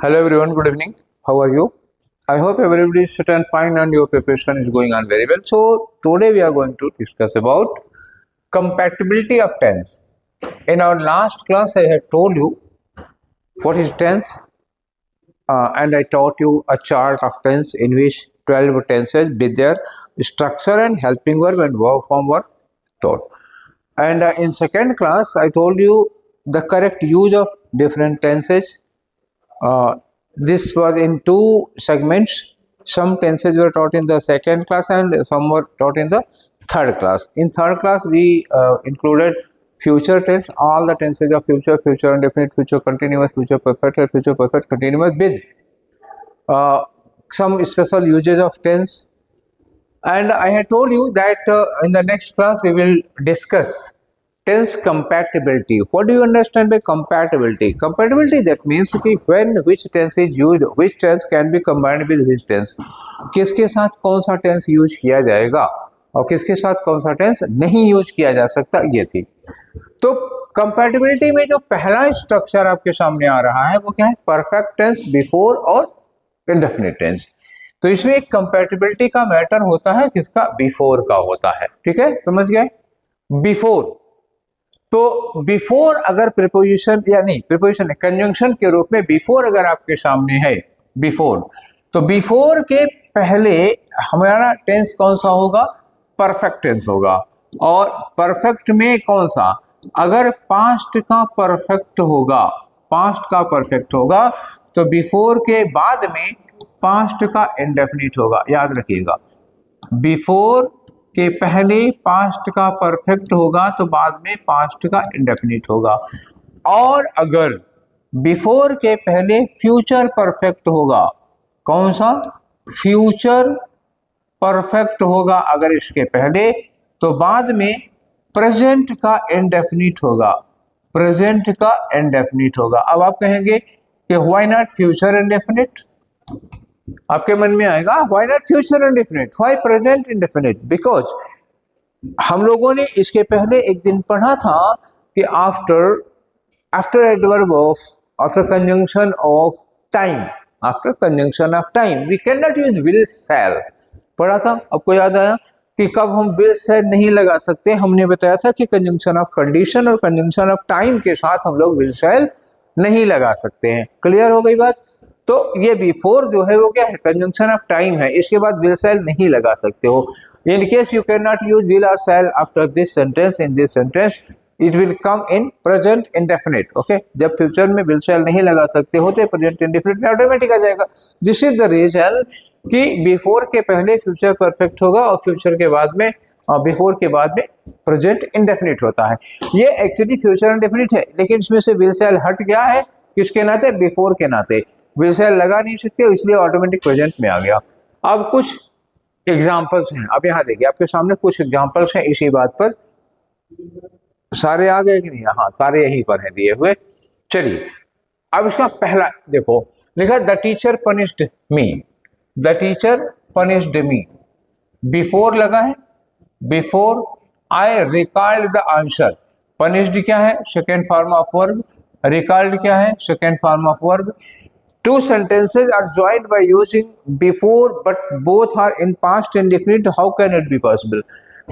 Hello everyone, good evening. How are you? I hope everybody is fit and fine and your preparation is going on very well. So today we are going to discuss about compatibility of tense. In our last class I had told you what is tense and I taught you a chart of tense in which 12 tenses with their structure and helping verb and verb form were taught. And in second class I told you the correct use of different tenses. This was in two segments. Some tenses were taught in the second class and some were taught in the third class. In third class, we included future tense, all the tenses of future, future indefinite, future continuous, future perfect, and future perfect continuous with some special uses of tense. And I had told you that in the next class we will discuss tense compatibility. What do you understand by compatibility? Compatibility, that means कि when which tense is used, which tense can be combined with which tense. किसके साथ कौन सा tense use किया जाएगा और किसके साथ कौन सा tense नहीं यूज किया जा सकता, ये थी. तो compatibility में जो पहला स्ट्रक्चर आपके सामने आ रहा है वो क्या है? परफेक्ट टेंस, बिफोर और इंडेफिनिट टेंस. तो इसमें एक कंपैटिबिलिटी का मैटर होता है किसका? बिफोर का होता है. ठीक है, समझ गए? बिफोर, तो बिफोर अगर प्रीपोजिशन या नहीं, प्रीपोजिशन कंजंक्शन के रूप में बिफोर अगर आपके सामने है बिफोर, तो बिफोर के पहले हमारा टेंस कौन सा होगा? परफेक्ट टेंस होगा. और परफेक्ट में कौन सा? अगर पास्ट का परफेक्ट होगा, पास्ट का परफेक्ट होगा तो बिफोर के बाद में पास्ट का इंडेफिनिट होगा. याद रखिएगा, बिफोर के पहले पास्ट का परफेक्ट होगा तो बाद में पास्ट का इंडेफिनिट होगा. और अगर बिफोर के पहले फ्यूचर परफेक्ट होगा, कौन सा? फ्यूचर परफेक्ट होगा अगर इसके पहले, तो बाद में प्रेजेंट का इंडेफिनिट होगा. प्रेजेंट का इंडेफिनिट होगा. अब आप कहेंगे कि व्हाई नॉट फ्यूचर इंडेफिनिट? आपके मन में आएगा why not future indefinite, why present indefinite? Because हम लोगों ने इसके पहले एक दिन पढ़ा था कि after adverb of, after conjunction of time, after conjunction of time we can not use will shall. पढ़ा था, आपको याद आया कि कब हम विल शैल नहीं लगा सकते? हमने बताया था कि कंजंक्शन ऑफ कंडीशन और कंजंक्शन ऑफ टाइम के साथ हम लोग विल शैल नहीं लगा सकते हैं. क्लियर हो गई बात? तो ये बिफोर जो है वो क्या है? कंजंक्शन ऑफ टाइम है. इसके बाद विल शैल नहीं लगा सकते हो. In case you can not use will और shall after this sentence, in this sentence it will come in present indefinite. Okay, जब फ्यूचर में विल शैल नहीं लगा सकते हो तो प्रेजेंट इंडेफिनिट में ऑटोमेटिक आ जाएगा. दिस इज द रीजन कि बिफोर के पहले फ्यूचर परफेक्ट होगा और फ्यूचर के बाद में बिफोर के बाद में प्रेजेंट इंडेफिनिट होता है. ये एक्चुअली फ्यूचर इंडेफिनिट है, लेकिन इसमें से विल शैल हट गया है. किसके नाते? बिफोर के नाते. विल शैल लगा नहीं सकते, इसलिए ऑटोमेटिक प्रेजेंट में आ गया. अब कुछ एग्जांपल्स हैं, अब यहाँ देखिए आपके सामने कुछ एग्जांपल्स हैं इसी बात पर. सारे आ गए कि नहीं? हाँ, सारे यहीं पर हैं दिए हुए. चलिए, अब इसका पहला देखो, लिखा the teacher punished me. The teacher punished me, before लगा है. Before I recalled the answer. Punished क्या है? Second form of verb. Recalled क्या है? Second form of verb. Two sentences are joined by using before but both are in past indefinite. How can it be possible?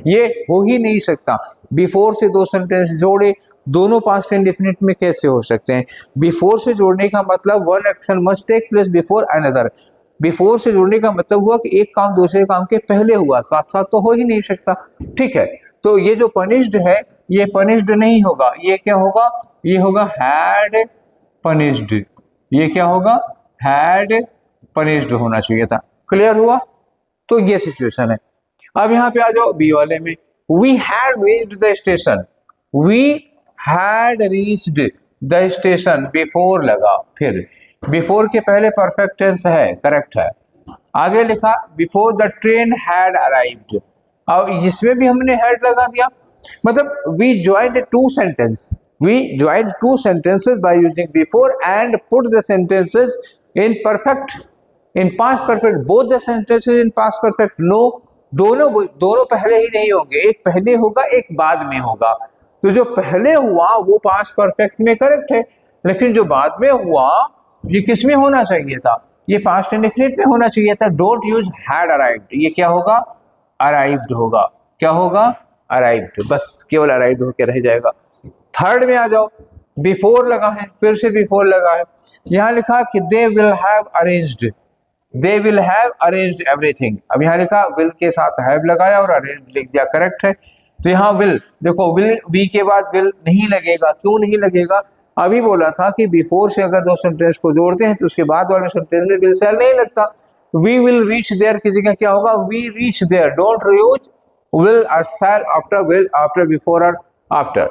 ये हो ही नहीं सकता. Before से दो सेंटेंस जोड़े, दोनों पास्ट इंडेफिनिट में कैसे हो सकते हैं? बिफोर से जोड़ने का मतलब one action must take place before another. Before से जोड़ने का मतलब हुआ कि एक काम दूसरे काम के पहले हुआ, साथ साथ तो हो ही नहीं सकता. ठीक है, तो ये जो पनिश्ड है ये पनिश्ड नहीं होगा. ये क्या होगा? ये होगा हैड पनिश्ड. ये क्या होगा? हैड पनिश्ड होना चाहिए था. क्लियर हुआ? तो ये सिचुएशन है. अब यहाँ पे आ जाओ बी वाले में. We had reached the station. We had reached the station, before लगा. फिर बिफोर के पहले परफेक्ट टेंस है, करेक्ट है. आगे लिखा before the train had arrived. और जिसमें भी हमने हैड लगा दिया, मतलब we joined two sentence. We joined two sentences by using before and put the sentences in perfect, in past perfect. Both the sentences in past perfect. No, दोनों पहले ही नहीं होंगे. एक पहले होगा, एक बाद में होगा. तो जो पहले हुआ वो पास्ट परफेक्ट में करेक्ट है, लेकिन जो बाद में हुआ ये किस में होना चाहिए था, ये पास्ट इंडेफिनिट में होना चाहिए था। डोंट यूज हैड अराइव्ड, ये क्या होगा, अराइव्ड होगा। क्या होगा, अराइव्ड, बस केवल अराइव्ड होकर रह जाएगा। थर्ड में आ जाओ, बिफोर लगा है, फिर से बिफोर लगा है। यहाँ लिखा कि they will have arranged, they will have arranged everything. अब यहाँ लिखा विल के साथ हैव लगाया और अरेंज लिख दिया, करेक्ट है। तो यहाँ विल, देखो विल, वी के बाद विल नहीं लगेगा, क्यों नहीं लगेगा, अभी बोला था कि बिफोर से अगर दो सेंटेंस को जोड़ते हैं तो उसके बाद वाले सेंटेंस में विल सेल नहीं लगता। वी विल रीच देयर की जगह क्या होगा, we reach there. Don't use will और shall after will, after, before और आफ्टर।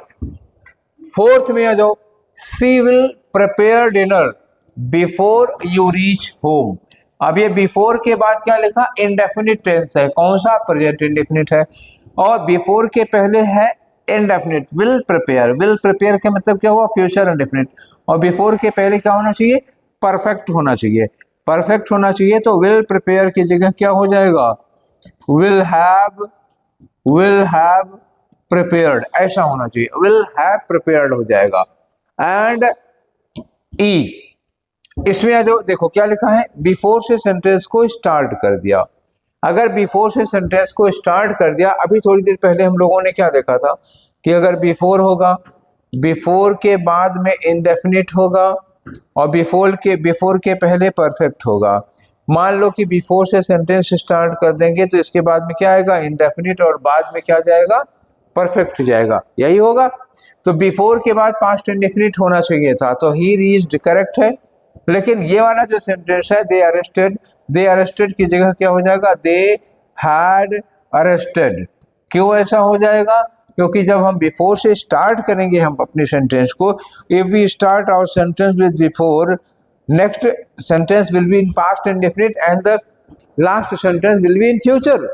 फोर्थ में आ जाओ, she will prepare dinner before you reach home. अब ये बिफोर के बाद क्या लिखा, इंडेफिनिट टेंस है, कौन सा, प्रेजेंट इंडेफिनिट है, और बिफोर के पहले है indefinite, will prepare. Will prepare का मतलब क्या हुआ, फ्यूचर इंडेफिनिट, और बिफोर के पहले क्या होना चाहिए, परफेक्ट होना चाहिए, परफेक्ट होना चाहिए। तो विल प्रिपेयर की जगह क्या हो जाएगा, विल हैव प्रिपेयर्ड, ऐसा होना चाहिए, विल हैव प्रिपेयर्ड हो जाएगा। एंड ई, इसमें आ जाओ, देखो क्या लिखा है, बिफोर से सेंटेंस को स्टार्ट कर दिया। अगर बिफोर से सेंटेंस को स्टार्ट कर दिया, अभी थोड़ी देर पहले हम लोगों ने क्या देखा था कि अगर बिफोर होगा, बिफोर के बाद में इंडेफिनिट होगा, और बिफोर के पहले परफेक्ट होगा। मान लो कि बिफोर से सेंटेंस स्टार्ट कर देंगे तो इसके बाद में क्या आएगा, इंडेफिनिट, और बाद में क्या जाएगा, परफेक्ट जाएगा, यही होगा। तो बिफोर के बाद पास्ट इंडेफिनिट होना चाहिए था, तो ही रीच्ड करेक्ट है। लेकिन ये वाला जो सेंटेंस है, दे अरेस्टेड, दे अरेस्टेड की जगह क्या हो जाएगा, दे हैड अरेस्टेड। क्यों ऐसा हो जाएगा, क्योंकि जब हम बिफोर से स्टार्ट करेंगे हम अपने सेंटेंस को, if we start our sentence with before, next sentence will be in past indefinite and the last sentence will be in future.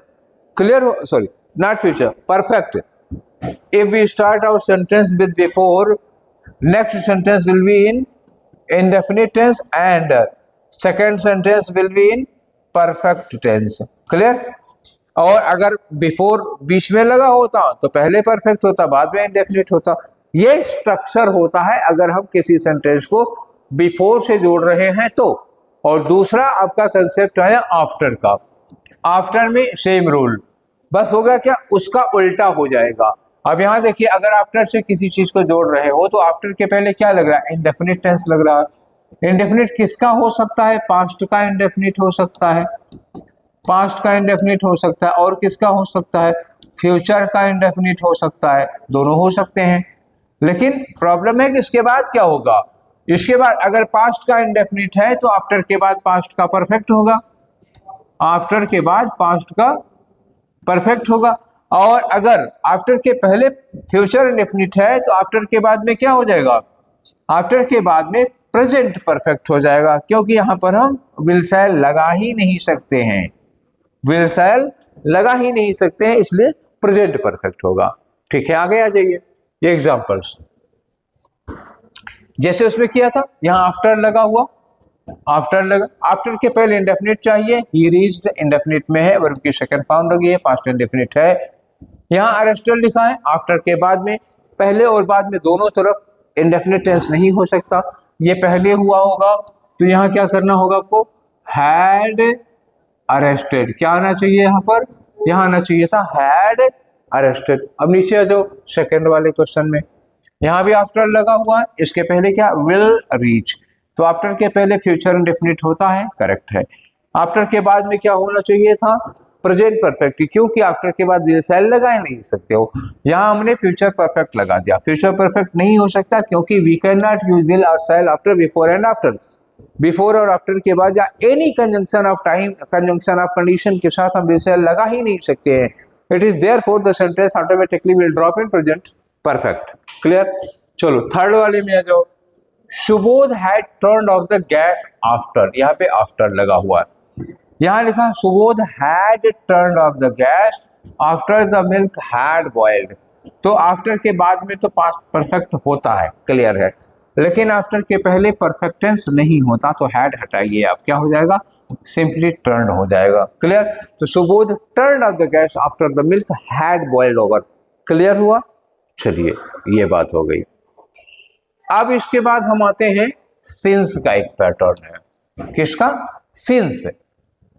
Clear, sorry not future, perfect. If we start our sentence with before, next sentence will be in indefinite tense and second sentence will be in perfect tense. Clear? और अगर before बीच में लगा होता तो पहले perfect होता, बाद में indefinite होता। ये स्ट्रक्चर होता है अगर हम किसी सेंटेंस को before से जोड़ रहे हैं तो। और दूसरा आपका कंसेप्ट आया आफ्टर का। आफ्टर में सेम रूल, बस होगा क्या, उसका उल्टा हो जाएगा। अब यहाँ देखिए, अगर आफ्टर से किसी चीज को जोड़ रहे हो तो आफ्टर के पहले क्या लग रहा है, इंडेफिनिट टेंस लग रहा है। इंडेफिनिट किसका हो सकता है, पास्ट का इंडेफिनिट हो सकता है, पास्ट का इंडेफिनिट हो सकता है, और किसका हो सकता है, फ्यूचर का इंडेफिनिट हो सकता है, दोनों हो सकते हैं। लेकिन प्रॉब्लम है कि इसके बाद क्या होगा, इसके बाद अगर पास्ट का इंडेफिनिट है तो आफ्टर के बाद पास्ट का परफेक्ट होगा, आफ्टर के बाद पास्ट का परफेक्ट होगा। और अगर आफ्टर के पहले फ्यूचर इंडेफिनिट है तो आफ्टर के बाद में क्या हो जाएगा, आफ्टर के बाद में प्रेजेंट परफेक्ट हो जाएगा, क्योंकि यहां पर हम विल सेल लगा ही नहीं सकते हैं, विल सेल लगा ही नहीं सकते हैं, इसलिए प्रेजेंट परफेक्ट होगा। ठीक है, आगे आ जाइए, ये एग्जांपल्स जैसे उसमें किया था, यहां आफ्टर लगा हुआ, आफ्टर लगा, आफ्टर के पहले इंडेफिनिट चाहिए, ही रीच्ड इंडेफिनिट में है, वर्ब की सेकंड फॉर्म लगी है, पास्ट इंडेफिनिट है। यहाँ अरेस्टेड लिखा है, आफ्टर के बाद में, पहले और बाद में दोनों तरफ इंडेफिनिट टेंस नहीं हो सकता, ये पहले हुआ होगा तो यहाँ क्या करना होगा आपको, हैड अरेस्टेड। क्या आना चाहिए यहाँ पर, यहाँ आना चाहिए था हैड अरेस्टेड। अब नीचे आ जाओ सेकेंड वाले क्वेश्चन में, यहाँ भी आफ्टर लगा हुआ है, इसके पहले क्या, विल रीच, तो आफ्टर के पहले फ्यूचर इंडेफिनिट होता है, करेक्ट है। आफ्टर के बाद में क्या होना चाहिए था, प्रेजेंट परफेक्ट, क्योंकि आफ्टर के बाद विल सेल लगा नहीं सकते हो, यहाँ हमने फ्यूचर परफेक्ट लगा दिया। फ्यूचर परफेक्ट नहीं हो सकता क्योंकि we can not use will और shall after before and after. Before और आफ्टर के बाद या any conjunction of time, conjunction of condition के साथ हम विल सेल लगा ही नहीं सकते हैं। It is therefore the sentence automatically will drop in present perfect. Clear, चलो थर्ड वाले में आ जाओ, Subodh had turned of the gas after, यहाँ पे आफ्टर लगा हुआ है, यहाँ लिखा Subodh had turned of the gas after the milk had boiled. तो आफ्टर के बाद में तो पास्ट परफेक्ट होता है, क्लियर है, लेकिन आफ्टर के पहले परफेक्ट टेंस नहीं होता, तो हैड हटाइए आप, क्या हो जाएगा, सिंपली टर्न्ड हो जाएगा। क्लियर, तो Subodh turned of the gas after the milk had boiled over. Clear हुआ, चलिए ये बात हो गई। अब इसके बाद हम आते हैं सिंस का एक पैटर्न है। किसका? सिंस।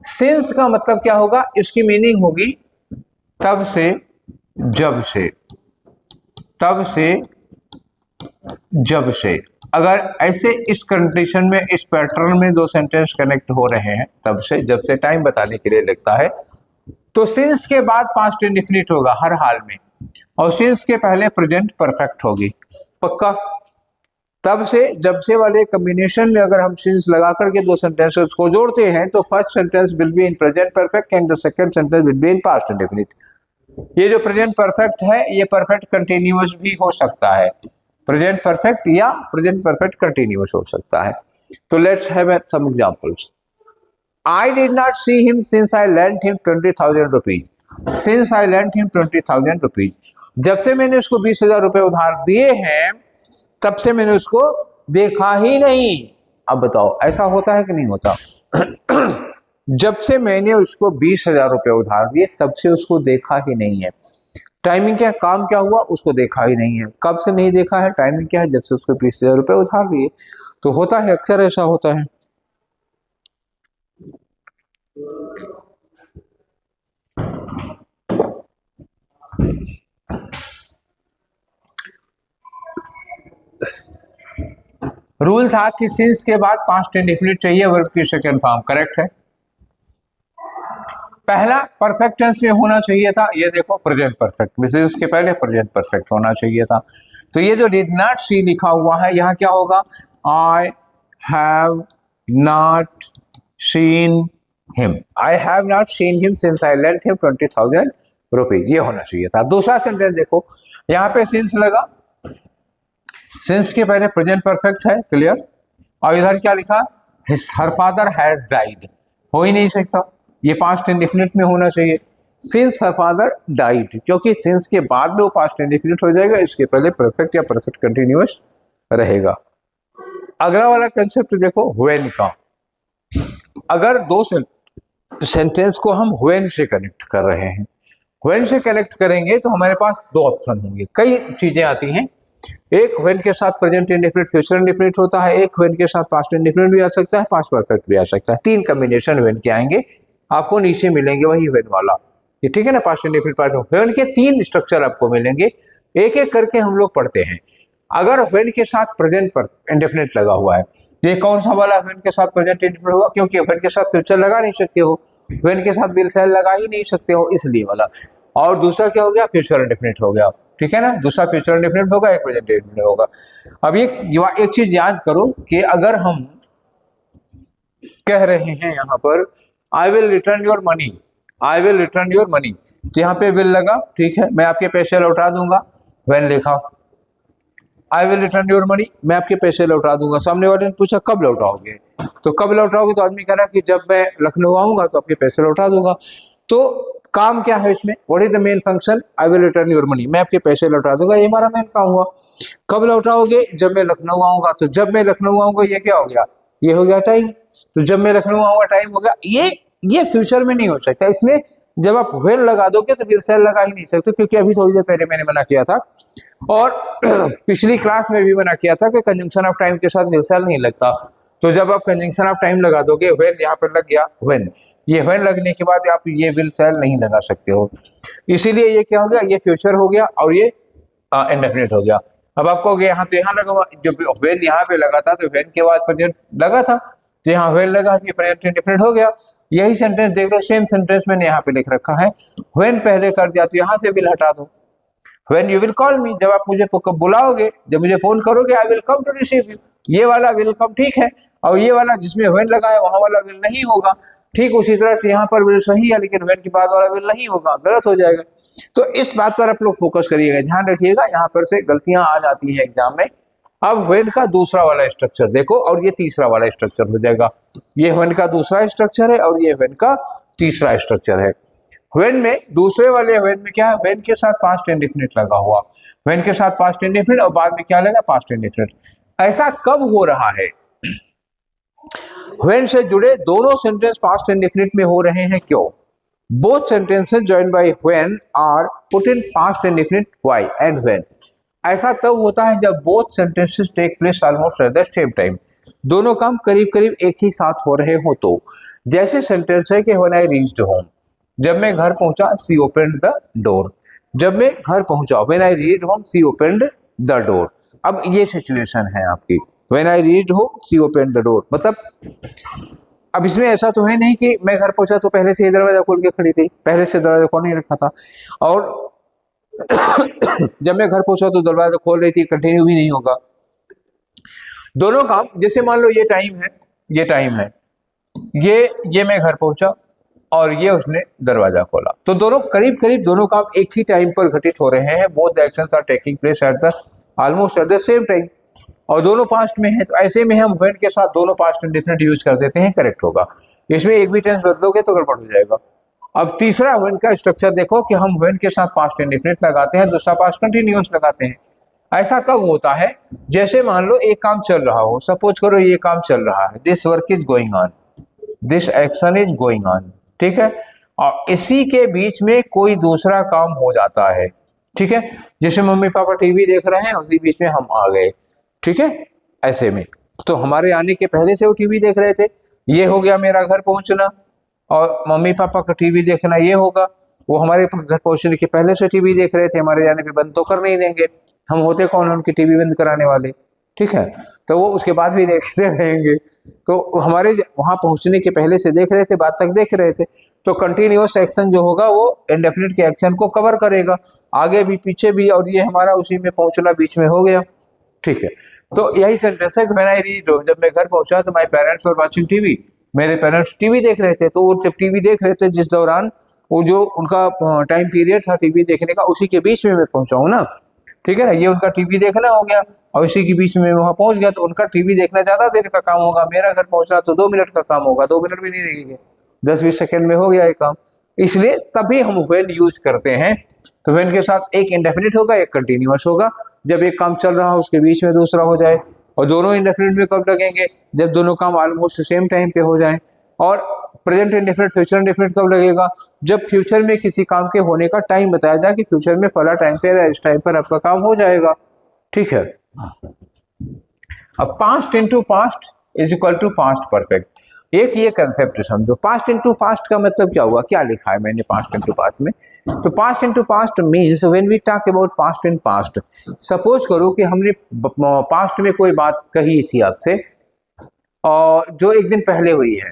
सिंस का मतलब क्या होगा? इसकी मीनिंग होगी तब से, जब से, तब से, जब से। अगर ऐसे इस कंडीशन में, इस पैटर्न में दो सेंटेंस कनेक्ट हो रहे हैं, तब से, जब से, टाइम बताने के लिए लिखता है, तो सिंस के बाद पास्ट इंडेफिनिट होगा हर हाल में, और सिंस के पहले प्रेजेंट परफेक्ट होगी। पक्का? तब से, जब से वाले कॉम्बिनेशन में अगर हम सिंस लगा करके दो सेंटेंसेस को जोड़ते हैं तो first sentence will be in present perfect and the second sentence will be in past indefinite. ये जो प्रेजेंट परफेक्ट है, ये परफेक्ट कंटिन्यूअस भी हो सकता है, प्रेजेंट परफेक्ट या प्रेजेंट परफेक्ट कंटिन्यूअस हो सकता है। तो let's have some examples. I did not see him since I lent him 20,000 rupees. Since I lent him 20,000 rupees. जब से मैंने उसको 20,000 रुपए उधार दिए हैं, तब से मैंने उसको देखा ही नहीं। अब बताओ, ऐसा होता है कि नहीं होता? जब से मैंने उसको 20,000 रुपए उधार दिए, तब से उसको देखा ही नहीं है। टाइमिंग क्या? काम क्या हुआ? उसको देखा ही नहीं है। कब से नहीं देखा है? टाइमिंग क्या है? जब से उसको 20,000 रुपए उधार दिए। तो होता है, अक्सर ऐसा होता है। रूल था कि सिंस के बाद पास्ट इंडेफिनिट चाहिए वर्ब की सेकंड फॉर्म। करेक्ट है। पहला परफेक्ट टेंस में होना चाहिए था, ये देखो प्रेजेंट परफेक्ट, मिसेस के पहले प्रेजेंट परफेक्ट होना चाहिए था। तो ये जो डिड नॉट सी लिखा हुआ है, यहाँ क्या होगा? I have not seen him. I have not seen him since I lent him 20,000 rupees, ये होना चाहिए था। दूसरा सेंटेंस देखो, यहाँ पे सिंस लगा, सिंस के पहले प्रेजेंट परफेक्ट है, क्लियर। और इधर क्या लिखा? Her father has died. हो ही नहीं सकता, ये पास्ट इंडेफिनिट में होना चाहिए, सिंस हर फादर डाइड, क्योंकि सिंस के बाद में वो पास्ट इंडेफिनिट हो जाएगा, इसके पहले परफेक्ट या परफेक्ट कंटिन्यूअस रहेगा। अगला वाला कंसेप्ट देखो, व्हेन का। अगर दो सेंटेंस को हम व्हेन से कनेक्ट कर रहे हैं, व्हेन से कनेक्ट करेंगे तो हमारे पास दो ऑप्शन होंगे, कई चीजें आती हैं। एक व्हेन के साथ प्रेजेंट इंडेफिनिट, फ्यूचर इंडेफिनिट होता है, एक व्हेन के साथ पास्ट इंडेफिनिट भी आ सकता है, पास्ट परफेक्ट भी आ सकता है। तीन कॉम्बिनेशन व्हेन के आएंगे, आपको नीचे मिलेंगे वही व्हेन वाला, ये ठीक है ना। पास्ट इंडेफिनिट, पास्ट व्हेन के तीन स्ट्रक्चर आपको मिलेंगे, एक एक करके हम लोग पढ़ते हैं। अगर व्हेन के साथ प्रेजेंट पर इंडेफिनिट लगा हुआ है, ये कौन सा वाला व्हेन के साथ प्रेजेंट इंडेफिनिट होगा? क्योंकि व्हेन के साथ फ्यूचर लगा नहीं सकते हो, व्हेन के साथ विल सेल लगा ही नहीं सकते हो, इसलिए वाला। और दूसरा क्या हो गया? फ्यूचर इंडेफिनिट हो गया, ठीक है ना। दूसरा फ्यूचर इंडेफिनिट होगा, एक प्रेजेंट इंडेफिनिट होगा। अब एक चीज याद करो कि अगर हम कह रहे हैं यहाँ पर I will return your money, I will return your money, तो यहाँ पे विल लगा, ठीक है, मैं आपके पैसे लौटा दूंगा, व्हेन लिखा। I will return your money, मैं आपके पैसे लौटा दूंगा। सामने वाले ने पूछा कब लौटाओगे, तो कब लौटाओगे? तो आदमी कह रहा है कि जब मैं लखनऊ आऊंगा तो आपके पैसे लौटा दूंगा। तो काम क्या है इसमें? What is the main function? I will return your money, मैं आपके पैसे लौटा दूंगा, ये हमारा मेन काम हुआ। कब लौटाओगे? जब मैं लखनऊ आऊंगा। तो जब मैं लखनऊ आऊंगा, ये क्या हो गया? ये हो गया टाइम। तो जब मैं लखनऊ आऊंगा टाइम हो गया। ये फ्यूचर में नहीं हो सकता, इसमें जब आप व्हेन लगा दोगे तो फिर सेल लगा ही नहीं सकते, क्योंकि अभी थोड़ी देर पहले मैंने मना किया था और पिछली क्लास में भी मना किया था कि कंजंक्शन ऑफ टाइम के साथ विल सेल नहीं लगता। तो जब आप कंजंक्शन ऑफ टाइम लगा दोगे, व्हेन यहाँ पर लग गया, व्हेन, ये व्हेन लगने के बाद आप ये विल सेल नहीं लगा सकते हो, इसीलिए ये क्या हो गया? ये फ्यूचर हो गया और ये इंडेफिनिट हो गया। अब आपको यहाँ तो यहाँ लगा हुआ, जब व्हेन यहाँ पे लगा था तो व्हेन के बाद प्रेजेंट लगा था, तो यहाँ व्हेन लगा, ये प्रेजेंट इंडेफिनिट हो गया। यही सेंटेंस देख लो, सेम सेंटेंस मैंने यहाँ पे लिख रखा है, व्हेन पहले कर दिया तो यहाँ से विल हटा दो। When you will call me, जब आप मुझे बुलाओगे, जब मुझे फोन करोगे, I will come to receive you, ये वाला विल कम, ठीक है। और ये वाला जिसमें व्हेन लगा है वहां वाला विल नहीं होगा। ठीक उसी तरह से यहाँ पर विल सही है, लेकिन व्हेन के बाद वाला विल नहीं होगा, गलत हो जाएगा। तो इस बात पर आप लोग फोकस करिएगा, ध्यान रखिएगा, यहाँ पर से गलतियां आ जाती है एग्जाम में। अब व्हेन का दूसरा वाला स्ट्रक्चर देखो और ये तीसरा वाला स्ट्रक्चर हो जाएगा। ये व्हेन का दूसरा स्ट्रक्चर है और ये व्हेन का तीसरा स्ट्रक्चर है। व्हेन में, दूसरे वाले व्हेन में क्या है? व्हेन के साथ पास्ट इंडेफिनिट लगा हुआ, व्हेन के साथ पास्ट इंडेफिनिट और बाद में क्या लगा? Past indefinite. ऐसा कब हो रहा है? व्हेन से जुड़े दोनों सेंटेंस पास्ट इंडेफिनिट में हो रहे हैं, क्यों? Both sentences joined by when are put in past indefinite, why and when. ऐसा तब होता है जब both sentences take place almost at the same time, दोनों काम करीब करीब एक ही साथ हो रहे हो। तो जैसे सेंटेंस है कि व्हेन आई रीच्ड होम, जब मैं घर पहुंचा सी ओपनड द डोर, जब मैं घर पहुंचा when I reached home she opened the door. अब ये सिचुएशन है आपकी, when I reached home she opened the door, मतलब अब इसमें ऐसा तो है नहीं कि मैं घर पहुंचा तो पहले से ही दरवाजा खोल के खड़ी थी, पहले से दरवाजा खोल नहीं रखा था, और जब मैं घर पहुंचा तो दरवाजा खोल रही थी, कंटिन्यू भी नहीं होगा। दोनों काम, जैसे मान लो ये टाइम है, ये टाइम है, ये मैं घर पहुंचा और ये उसने दरवाजा खोला, तो दोनों करीब करीब दोनों काम एक ही टाइम पर घटित हो रहे हैं। Both the actions are taking place at the almost at the same time, और दोनों पास्ट में है। तो ऐसे में हम व्हेन के साथ दोनों पास्ट इंडेफिनिट यूज कर देते हैं, करेक्ट होगा। इसमें एक भी टेंस बदलोगे तो गड़बड़ हो जाएगा। अब तीसरा व्हेन का स्ट्रक्चर देखो कि हम व्हेन के साथ पास्ट इंडेफिनिट लगाते हैं, दूसरा पास्ट कंटिन्यूअस लगाते हैं। ऐसा कब होता है, जैसे मान लो एक काम चल रहा हो, सपोज करो ये काम चल रहा है, this work is going on, this action is going on, ठीक है, और इसी के बीच में कोई दूसरा काम हो जाता है, ठीक है, जैसे मम्मी पापा टीवी देख रहे हैं, उसी बीच में हम आ गए, ठीक है, ऐसे में तो हमारे आने के पहले से वो टीवी देख रहे थे, ये हो गया मेरा घर पहुंचना, और मम्मी पापा का टीवी देखना ये होगा, वो हमारे घर पहुंचने के पहले से टीवी देख रहे थे, हमारे जाने पे बंद तो कर नहीं देंगे, हम होते कौन है उनकी टीवी बंद कराने वाले, ठीक है, तो वो उसके बाद भी देखते रहेंगे, तो हमारे वहां पहुंचने के पहले से देख रहे थे, बाद तक देख रहे थे, तो कंटिन्यूअस एक्शन जो होगा वो इंडेफिनिट के एक्शन को कवर करेगा, आगे भी पीछे भी, और ये हमारा उसी में पहुंचना बीच में हो गया, ठीक है। तो यही सेंटेंस है, व्हेन आई रीच्ड होम, जब मैं घर पहुंचा तो my parents were watching TV, मेरे पेरेंट्स टीवी देख रहे थे, तो वो जब टीवी देख रहे थे जिस दौरान वो जो उनका टाइम पीरियड था टीवी देखने का, उसी के बीच में मैं पहुंचा हूं ना, ठीक है ना, ये उनका टीवी देखना हो गया और इसी के बीच में वहां पहुंच गया, तो उनका टीवी देखना ज्यादा देर का काम होगा, मेरा घर पहुंचना तो 2 मिनट का काम होगा, 2 मिनट भी नहीं लगेंगे, 10-20 सेकंड में हो गया ये काम। इसलिए तभी हम व्हेन यूज करते हैं। तो व्हेन के साथ एक इंडेफिनिट होगा, एक कंटिन्यूअस होगा, जब एक काम चल रहा हो उसके बीच में दूसरा हो जाए, और दोनों इंडेफिनिट में कब लगेंगे, जब दोनों काम ऑलमोस्ट सेम टाइम पे हो जाए। और प्रेजेंट इंडेफिनिट, फ्यूचर इंडेफिनिट कब लगेगा, जब फ्यूचर में किसी काम के होने का टाइम बताया जाए कि फ्यूचर में फला टाइम पे या इस टाइम पर आपका काम हो जाएगा, ठीक है। अब past into past is equal to past perfect, एक ये कंसेप्ट समझो। पास्ट इंटू पास्ट का मतलब क्या हुआ, क्या लिखा है मैंने पास्ट इंटू पास्ट में, तो past into past means when we talk about past in past, suppose करो कि हमने पास्ट में कोई बात कही थी आपसे और जो एक दिन पहले हुई है,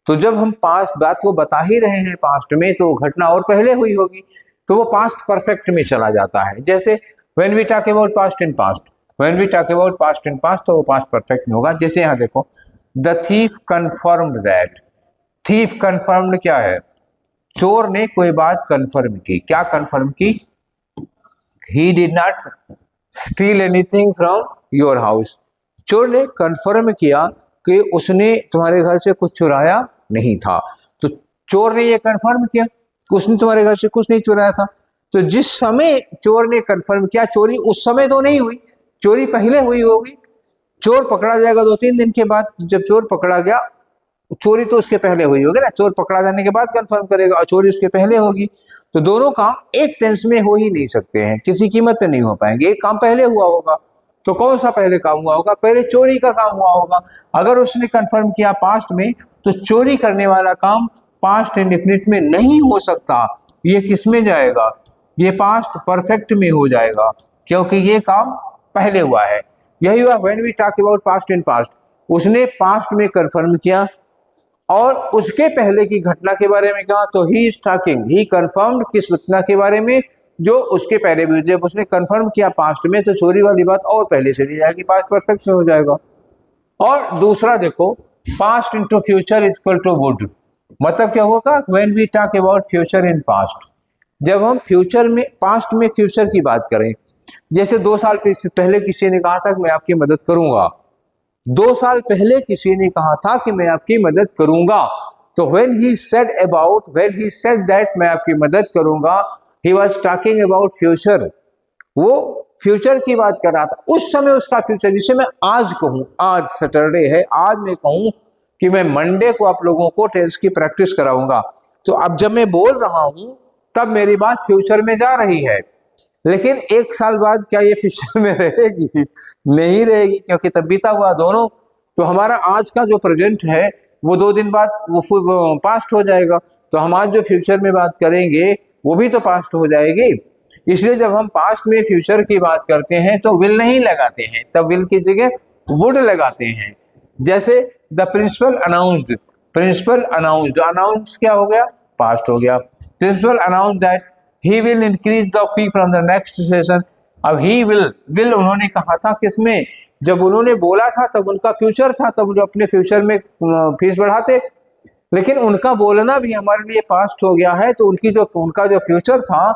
तो जब हम पास्ट बात को बता ही रहे हैं पास्ट में, तो घटना और पहले हुई होगी, तो वो पास्ट परफेक्ट में चला जाता है। जैसे when we talk about past in past, when we talk about past in past, तो वो पास्ट परफेक्ट में होगा। जैसे यहाँ देखो, the thief confirmed that, thief confirmed क्या है, चोर ने कोई बात कन्फर्म की, क्या कन्फर्म की, he did not steel anything from your house, चोर ने कन्फर्म किया कि उसने तुम्हारे घर से कुछ चुराया नहीं था, तो चोर ने ये कन्फर्म किया कि उसने तुम्हारे घर से कुछ नहीं चुराया था। तो जिस समय चोर ने कन्फर्म किया, चोरी उस समय तो नहीं हुई, चोरी पहले हुई होगी, चोर पकड़ा जाएगा 2-3 दिन के बाद, जब चोर पकड़ा गया, चोरी तो उसके पहले हुई होगी ना, चोर पकड़ा जाने के बाद कंफर्म करेगा और चोरी उसके पहले होगी, तो दोनों काम एक टेंस में हो ही नहीं सकते हैं, किसी कीमत पे नहीं हो पाएंगे। एक काम पहले हुआ होगा, तो कौन सा पहले काम हुआ होगा, पहले चोरी का काम हुआ होगा। अगर उसने कंफर्म किया पास्ट में, तो चोरी करने वाला काम पास्ट इंडेफिनिट में नहीं हो सकता, ये किस में जाएगा, ये पास्ट परफेक्ट में हो जाएगा, क्योंकि ये काम पहले हुआ है। यही हुआ when we talk about past in past, उसने पास्ट में कंफर्म किया और उसके पहले की घटना के बारे में कहा, तो he is talking, he confirmed किस घटना के बारे में, जो उसके पहले भी, जब उसने कंफर्म किया पास्ट में, तो चोरी वाली बात और पहले चली जाएगी, पास्ट परफेक्ट में हो जाएगा। और दूसरा देखो, past into future is equal to would, मतलब क्या होगा, when we talk about future in past, जब हम फ्यूचर में, पास्ट में फ्यूचर की बात करें, जैसे 2 साल पहले किसी ने कहा था कि मैं आपकी मदद करूंगा, 2 साल पहले किसी ने कहा था कि मैं आपकी मदद करूंगा, तो when he said that मैं आपकी मदद करूंगा, he was talking about future, वो फ्यूचर की बात कर रहा था, उस समय उसका फ्यूचर। जिसे मैं आज कहूं, आज सैटरडे है, आज मैं कहूं कि मैं मंडे को आप लोगों को टेंस की प्रैक्टिस कराऊंगा, तो अब जब मैं बोल रहा हूं तब मेरी बात फ्यूचर में जा रही है, लेकिन एक साल बाद क्या ये फ्यूचर में रहेगी? नहीं रहेगी, क्योंकि तब बीता हुआ दोनों। तो हमारा आज का जो प्रेजेंट है वो 2 दिन बाद वो पास्ट हो जाएगा, तो हम आज जो फ्यूचर में बात करेंगे वो भी तो पास्ट हो जाएगी। इसलिए जब हम पास्ट में फ्यूचर की बात करते हैं तो विल नहीं लगाते हैं, तब विल की जगह वुड लगाते हैं। जैसे the principal announced, principal announced, announce क्या हो गया? पास्ट हो गया। Principal announce that he will increase the fee from the next session. अब ही विल उन्होंने कहा था किसमें? जब उन्होंने बोला था तब उनका फ्यूचर था, तब जो अपने फ्यूचर में फीस बढ़ाते, लेकिन उनका बोलना भी हमारे लिए पास्ट हो गया है, तो उनका जो फ्यूचर था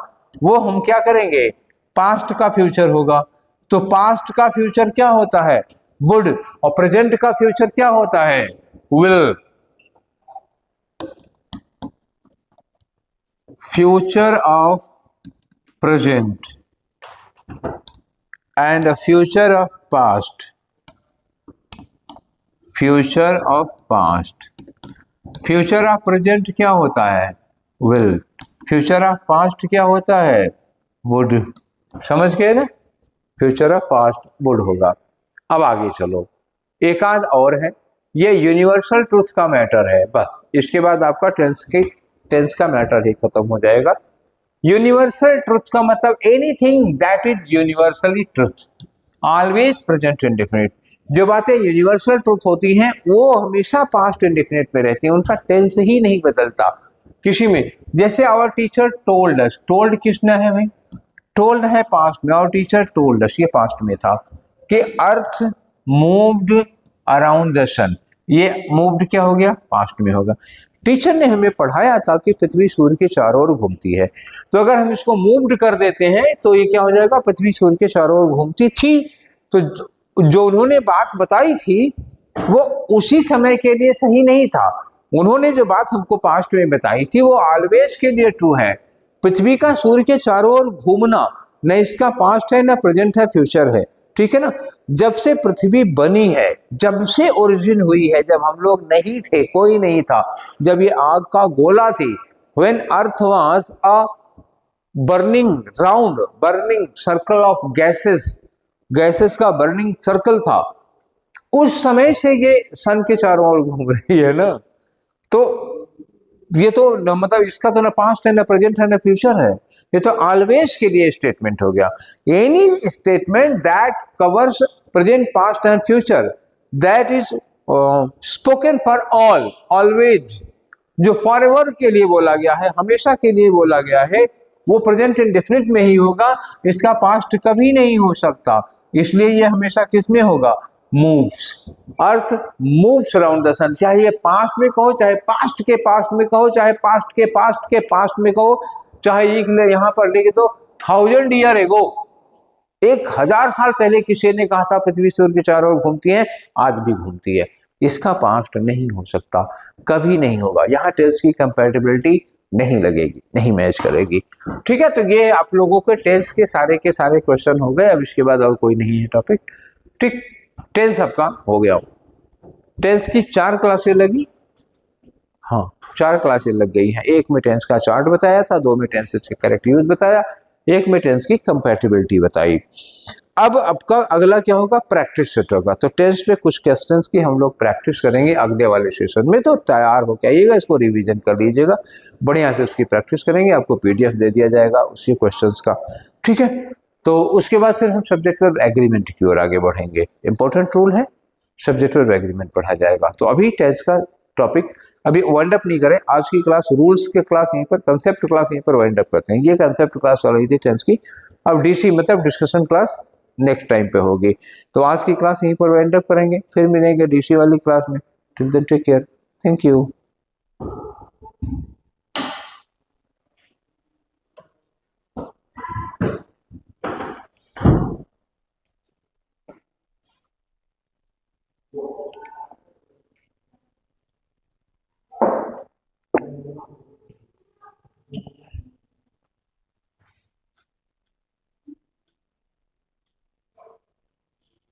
वो हम क्या करेंगे? पास्ट का फ्यूचर होगा। तो पास्ट का फ्यूचर क्या होता है? वुड। और प्रेजेंट का फ्यूचर क्या होता है? Will. Future of present and future of past, future of past. Future of present क्या होता है? विल। फ्यूचर ऑफ पास्ट क्या होता है? वुड। समझ गए ना? फ्यूचर ऑफ पास्ट वुड होगा। अब आगे चलो, एक आध और है, ये यूनिवर्सल ट्रूथ का मैटर है, बस इसके बाद आपका टेंस का मैटर ही खत्म हो जाएगा। यूनिवर्सल ट्रूथ का मतलब anything that is universally truth, always present indefinite. जो बातें यूनिवर्सल ट्रूथ होती हैं वो हमेशा पास्ट इंडेफिनिट में रहती हैं, उनका टेंस ही नहीं बदलता किसी में। जैसे our teacher told us, told किसने है भाई? टोल्ड है पास्ट में, आवर टीचर टोल्ड अस ये पास्ट में था कि अर्थ मूव्ड अराउंड द सन, ये मूव्ड क्या हो गया? पास्ट में होगा। टीचर ने हमें पढ़ाया था कि पृथ्वी सूर्य के चारों ओर घूमती है, तो अगर हम इसको मूव्ड कर देते हैं तो ये क्या हो जाएगा? पृथ्वी सूर्य के चारों ओर घूमती थी। तो जो उन्होंने बात बताई थी वो उसी समय के लिए सही नहीं था। उन्होंने जो बात हमको पास्ट में बताई थी वो ऑलवेज के लिए ट्रू है। पृथ्वी का सूर्य के चारों ओर घूमना न इसका पास्ट है, न प्रेजेंट है, फ्यूचर है, ठीक है ना? जब से पृथ्वी बनी है, जब से ओरिजिन हुई है, जब हम लोग नहीं थे, कोई नहीं था, जब ये आग का गोला थी, when earth was a burning round, burning circle of gases, gases का बर्निंग सर्कल था, उस समय से ये सन के चारों ओर घूम रही है ना। तो ये तो मतलब इसका तो ना पास्ट है, ना प्रेजेंट है, ना फ्यूचर है, ये तो ऑलवेज के लिए स्टेटमेंट हो गया। Any statement that covers present, past and future that is spoken for all, always, जो फॉरएवर के लिए बोला गया है, हमेशा के लिए बोला गया है, वो प्रेजेंट इंडेफिनिट में ही होगा, इसका पास्ट कभी नहीं हो सकता। इसलिए ये हमेशा किस में होगा? Moves. Earth moves around the sun, चाहे ये पास्ट में कहो, चाहे पास्ट के पास्ट में कहो, चाहे पास्ट के पास्ट के पास्ट में कहो, चाहे यहाँ पर लिख दो 1000 ईयर एगो, 1000 साल पहले किसी ने कहा था पृथ्वी सूर्य के चारों ओर घूमती है, आज भी घूमती है। इसका पास्ट नहीं हो सकता, कभी नहीं होगा। यहाँ टेंस की कंपैटिबिलिटी नहीं लगेगी, नहीं मैच करेगी, ठीक है? तो ये आप लोगों के टेंस के सारे क्वेश्चन हो गए। अब इसके बाद और कोई नहीं है टॉपिक, ठीक? टेंस आपका हो गया। टेंस की 4 क्लासें लगी, हाँ 4 क्लासें लग गई हैं। एक में टेंस का चार्ट बताया था, 2 में टेंस के करेक्ट यूज बताया, एक में टेंस की कंपैटिबिलिटी बताई। अब आपका अगला क्या होगा? प्रैक्टिस सेट होगा। तो टेंस पे कुछ क्वेश्चंस की हम लोग प्रैक्टिस करेंगे अगले वाले सेशन में, तो तैयार होकर आइएगा, इसको रिवीजन कर लीजिएगा, बढ़िया से उसकी प्रैक्टिस करेंगे। आपको पीडीएफ दे दिया जाएगा उसी क्वेश्चंस का, ठीक है? तो उसके बाद फिर हम सब्जेक्ट वर्ब एग्रीमेंट की ओर आगे बढ़ेंगे। इंपॉर्टेंट रूल है, सब्जेक्ट वर्ब एग्रीमेंट पढ़ा जाएगा। तो अभी टेंस का टॉपिक अभी वाइंड अप नहीं करें, आज की क्लास रूल्स के क्लास यहीं पर, कंसेप्ट क्लास यहीं पर वाइंड अप करते हैं। ये कंसेप्ट क्लास चल रही थी टेंस की, अब डीसी मतलब डिस्कशन क्लास नेक्स्ट टाइम पे होगी। तो आज की क्लास यहीं पर वाइंड अप करेंगे, फिर मिलेंगे डीसी वाली क्लास में। Till then take care, thank you.